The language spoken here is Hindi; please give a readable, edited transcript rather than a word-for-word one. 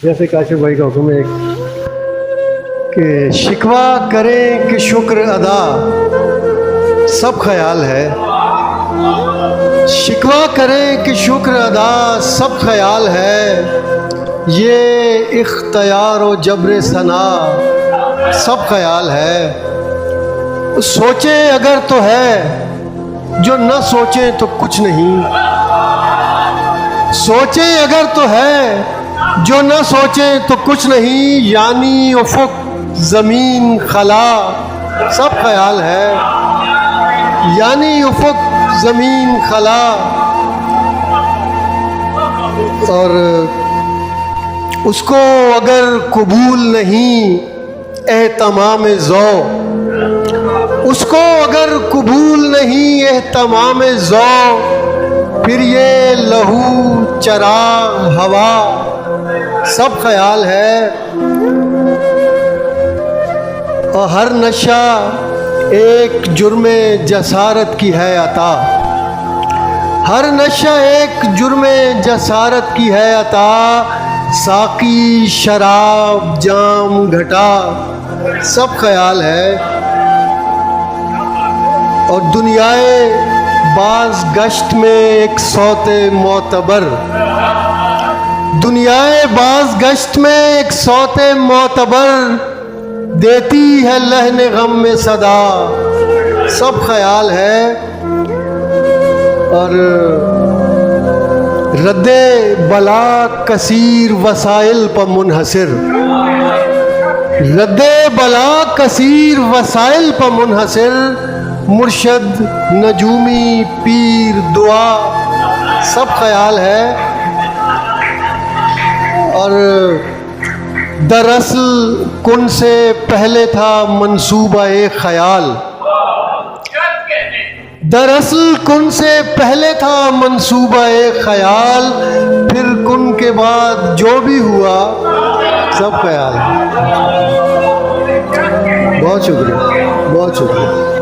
जैसे काशिफ भाई का हुक्म है कि शिकवा करें कि शुक्र अदा सब ख्याल है, शिकवा करें कि शुक्र अदा सब ख्याल है, ये इख्तियार व जब्र सना सब ख्याल है। सोचे अगर तो है, जो न सोचे तो कुछ नहीं, सोचे अगर तो है, जो न सोचे तो कुछ नहीं, यानी उफुक ज़मीन खला सब ख्याल है, यानी उफुक ज़मीन खला। और उसको अगर कबूल नहीं एहतमाम ज़ौ, उसको अगर कबूल नहीं एहतमाम ज़ौ, फिर ये लहू चराग हवा सब ख्याल है। और हर नशा एक जुर्मे जसारत की है अता, हर नशा एक जुर्मे जसारत की है अता, साकी शराब जाम घटा सब ख्याल है। और दुनियाए बाज गश्त में एक सौते मोतबर, दुनियाए बाज गश्त में एक सौते मोतबर, देती है लहने गम में सदा सब ख्याल है। और रद्दे बला कसीर वसाइल पर मुनहसिर, रद्दे बला कसीर वसाइल पर मुनहसिर, मुर्शद नजूमी पीर दुआ सब ख्याल है। और दरअसल कुन से पहले था मंसूबा एक ख्याल, दरअसल कुन से पहले था मंसूबा एक ख्याल, फिर कुन के बाद जो भी हुआ सब ख्याल। बहुत शुक्रिया, बहुत शुक्रिया।